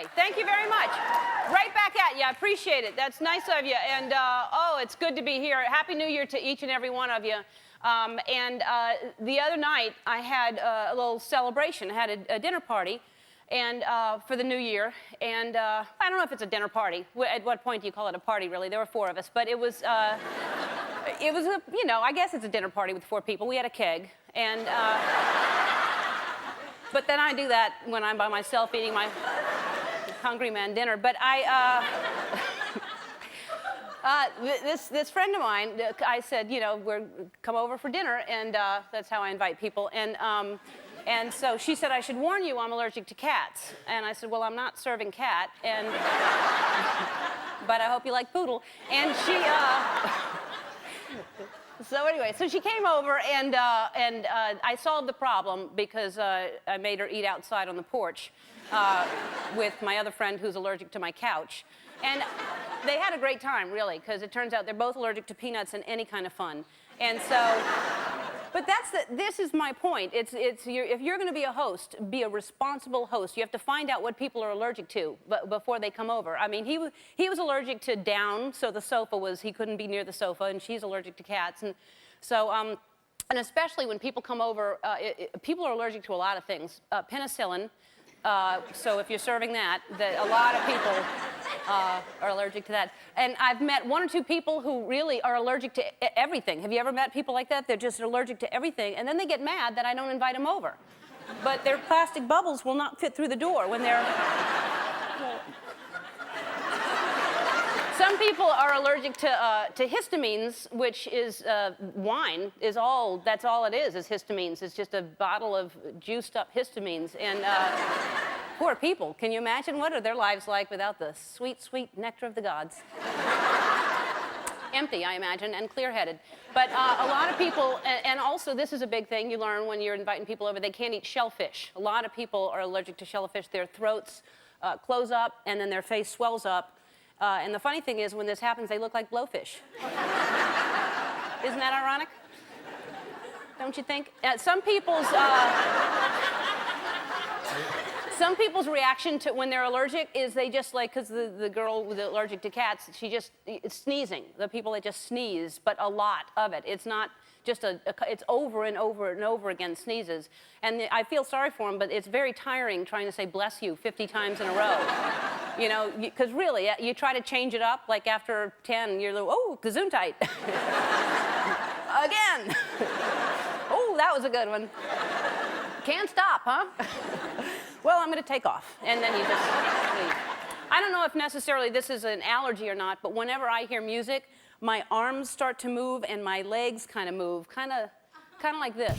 way. Thank you very much. Right back at you. I appreciate it. That's nice of you. And, oh, it's good to be here. Happy New Year to each and every one of you. The other night, I had a little celebration. I had a dinner party and for the New Year. And I don't know if it's a dinner party. At what point do you call it a party, really? There were 4 of us. But it was a, you know, I guess it's a dinner party with 4 people. We had a keg. And, but then I do that when I'm by myself eating my hungry man dinner. But this friend of mine, I said, you know, come over for dinner, and that's how I invite people. And so she said, I should warn you, I'm allergic to cats. And I said, well, I'm not serving cat, and but I hope you like poodle. And she, so anyway, so she came over, and I solved the problem because I made her eat outside on the porch with my other friend who's allergic to my couch. And they had a great time, really, because it turns out they're both allergic to peanuts and any kind of fun. And so, but this is my point. If you're going to be a host, be a responsible host. You have to find out what people are allergic to before they come over. I mean, he was allergic to down, so the sofa he couldn't be near the sofa, and she's allergic to cats. And so, and especially when people come over, people are allergic to a lot of things. Penicillin. So if you're serving that, a lot of people are allergic to that. And I've met 1 or 2 people who really are allergic to everything. Have you ever met people like that? They're just allergic to everything, and then they get mad that I don't invite them over. But their plastic bubbles will not fit through the door when they're... Some people are allergic to histamines, which is wine. That's all it is histamines. It's just a bottle of juiced up histamines. And poor people. Can you imagine what are their lives like without the sweet, sweet nectar of the gods? Empty, I imagine, and clear-headed. But a lot of people, and also this is a big thing you learn when you're inviting people over, they can't eat shellfish. A lot of people are allergic to shellfish. Their throats close up, and then their face swells up. And the funny thing is, when this happens, they look like blowfish. Isn't that ironic? Don't you think? Some people's reaction to when they're allergic is they just like, because the girl with allergic to cats, it's sneezing. The people that just sneeze, but a lot of it. It's not just it's over and over and over again sneezes. And I feel sorry for them, but it's very tiring trying to say bless you 50 times in a row. You know, because really, you try to change it up, like after 10, you're like, oh, gesundheit. Again. Oh, that was a good one. Can't stop, huh? Well, I'm going to take off. And then you just leave. I don't know if necessarily this is an allergy or not, but whenever I hear music, my arms start to move and my legs kind of move, kind of like this.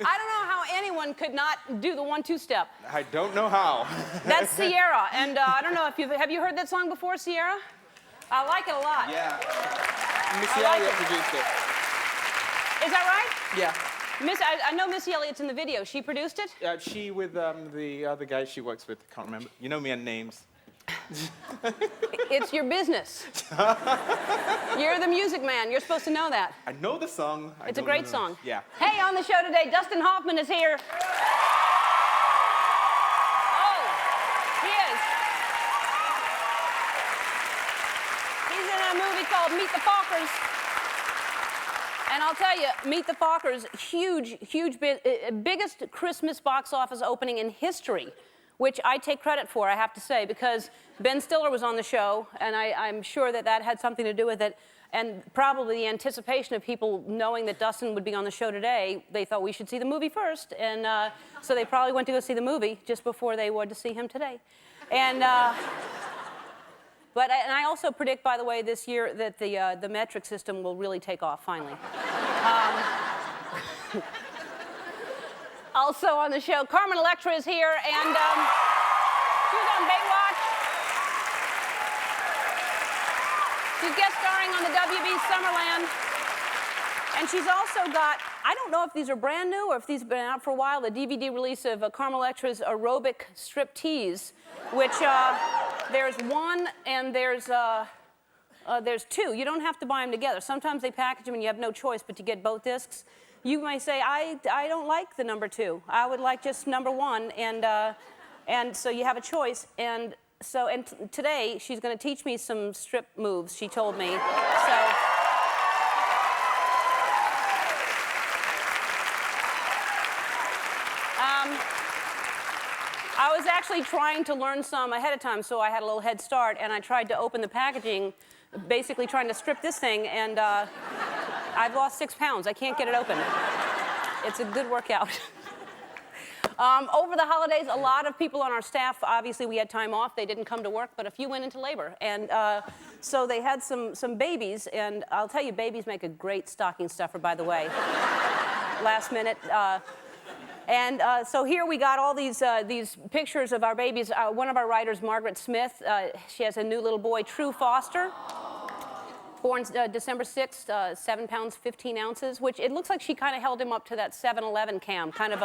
I don't know how anyone could not do the 1-2 step. I don't know how. That's Sierra, and I don't know if have you heard that song before, Sierra? I like it a lot. Yeah. Missy Elliott produced it. Is that right? Yeah. I know Missy Elliott's in the video. She produced it? She with the other guy she works with. Can't remember. You know me and names. It's your business. You're the music man. You're supposed to know that. I know the song. It's a great song. Yeah. Hey, on the show today, Dustin Hoffman is here. Oh, he is. He's in a movie called Meet the Fockers. And I'll tell you, Meet the Fockers, biggest Christmas box office opening in history, which I take credit for, I have to say, because Ben Stiller was on the show, and I'm sure that had something to do with it. And probably the anticipation of people knowing that Dustin would be on the show today, they thought we should see the movie first. And so they probably went to go see the movie just before they would to see him today. And I also predict, by the way, this year that the metric system will really take off finally. Also on the show, Carmen Electra is here, and she was on Baywatch. She's guest starring on the WB Summerland. And she's also got, I don't know if these are brand new or if these have been out for a while, the DVD release of Carmen Electra's aerobic striptease, which there's one and there's two. You don't have to buy them together. Sometimes they package them and you have no choice but to get both discs. You may say, I don't like the number 2. I would like just number 1, and so you have a choice. And today she's going to teach me some strip moves. She told me. So. I was actually trying to learn some ahead of time, so I had a little head start, and I tried to open the packaging, basically trying to strip this thing, and I've lost 6 pounds. I can't get it open. It's a good workout. Over the holidays, a lot of people on our staff, obviously we had time off. They didn't come to work, but a few went into labor. And so they had some babies, and I'll tell you, babies make a great stocking stuffer, by the way. Last minute. So here we got all these pictures of our babies. One of our writers, Margaret Smith, she has a new little boy, True Foster, born December 6th, 7 pounds, 15 ounces, which it looks like she kind of held him up to that 7-Eleven cam, kind of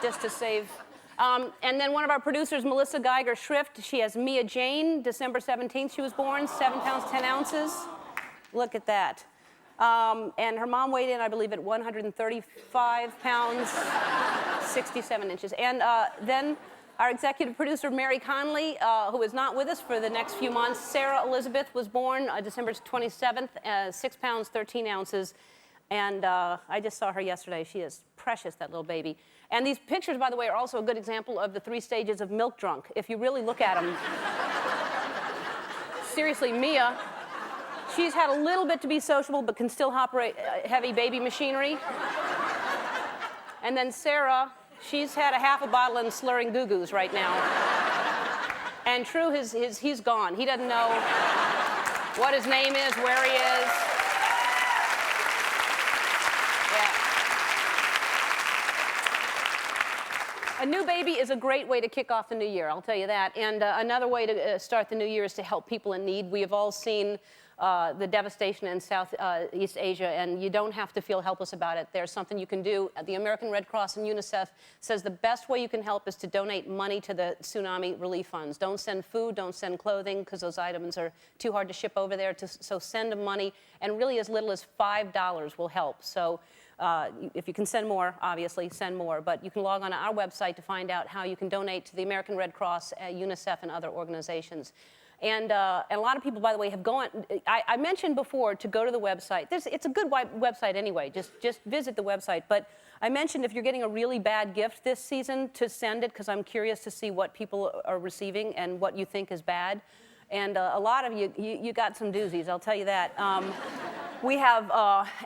just to save. And then one of our producers, Melissa Geiger Schrift, she has Mia Jane, December 17th she was born, 7 pounds, 10 ounces. Look at that. And her mom weighed in, I believe, at 135 pounds, 67 inches. And then our executive producer, Mary Conley, who is not with us for the next few months. Sarah Elizabeth was born December 27th, 6 pounds, 13 ounces. And I just saw her yesterday. She is precious, that little baby. And these pictures, by the way, are also a good example of the 3 stages of milk drunk, if you really look at them. Seriously, Mia, she's had a little bit to be sociable, but can still operate heavy baby machinery. And then Sarah, she's had a half a bottle and slurring goo-goos right now. And True, he's gone. He doesn't know what his name is, where he is. Yeah. A new baby is a great way to kick off the new year, I'll tell you that. And another way to start the new year is to help people in need. We have all seen the devastation in Southeast Asia, and you don't have to feel helpless about it. There's something you can do. The American Red Cross and UNICEF says the best way you can help is to donate money to the tsunami relief funds. Don't send food, don't send clothing, because those items are too hard to ship over there. So send them money, and really as little as $5 will help. So if you can send more, obviously, send more. But you can log on to our website to find out how you can donate to the American Red Cross, UNICEF, and other organizations. And a lot of people, by the way, have gone. I mentioned before to go to the website. It's a good website anyway. Just visit the website. But I mentioned if you're getting a really bad gift this season, to send it, because I'm curious to see what people are receiving and what you think is bad. And a lot of you got some doozies, I'll tell you that. We have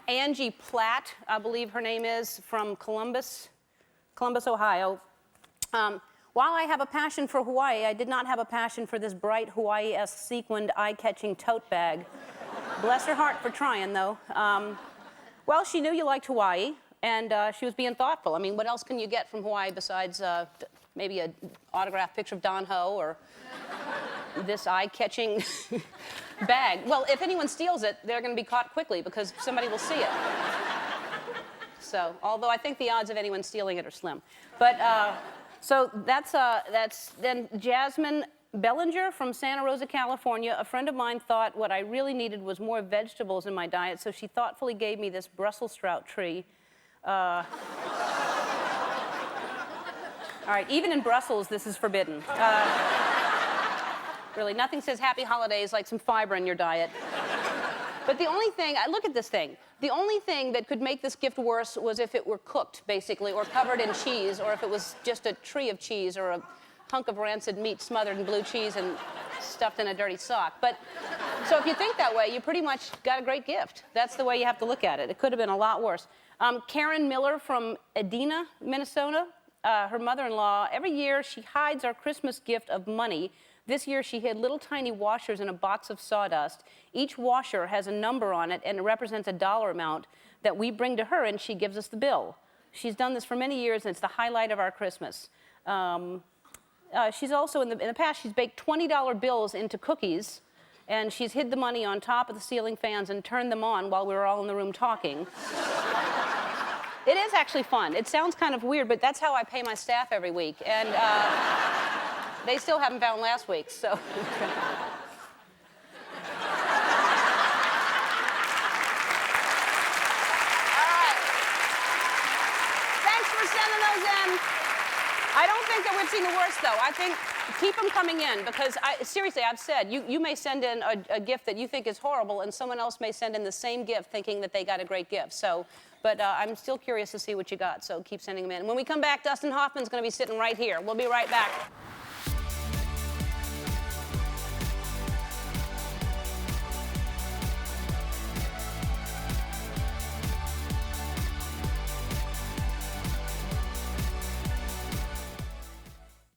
Angie Platt, I believe her name is, from Columbus, Ohio. While I have a passion for Hawaii, I did not have a passion for this bright Hawaii-esque sequined, eye-catching tote bag. Bless her heart for trying, though. Well, she knew you liked Hawaii, and she was being thoughtful. I mean, what else can you get from Hawaii besides maybe an autographed picture of Don Ho or this eye-catching bag? Well, if anyone steals it, they're going to be caught quickly because somebody will see it. So, although I think the odds of anyone stealing it are slim. But, so that's then Jasmine Bellinger from Santa Rosa, California. A friend of mine thought what I really needed was more vegetables in my diet, so she thoughtfully gave me this Brussels sprout tree. All right, even in Brussels, this is forbidden. Really, nothing says happy holidays like some fiber in your diet. But the only thing, look at this thing. The only thing that could make this gift worse was if it were cooked, basically, or covered in cheese, or if it was just a tree of cheese, or a hunk of rancid meat smothered in blue cheese and stuffed in a dirty sock. But, so if you think that way, you pretty much got a great gift. That's the way you have to look at it. It could have been a lot worse. Karen Miller from Edina, Minnesota. Her mother-in-law, every year she hides our Christmas gift of money. This year she hid little tiny washers in a box of sawdust. Each washer has a number on it and it represents a dollar amount that we bring to her and she gives us the bill. She's done this for many years and it's the highlight of our Christmas. She's also, in the past, she's baked $20 bills into cookies and she's hid the money on top of the ceiling fans and turned them on while we were all in the room talking. It is actually fun. It sounds kind of weird, but that's how I pay my staff every week. And they still haven't found last week's, so. All right. Thanks for sending those in. I don't think that we've seen the worst, though. I think keep them coming in, because seriously, I've said, you may send in a gift that you think is horrible, and someone else may send in the same gift thinking that they got a great gift. So. But I'm still curious to see what you got, so keep sending them in. When we come back, Dustin Hoffman's going to be sitting right here. We'll be right back.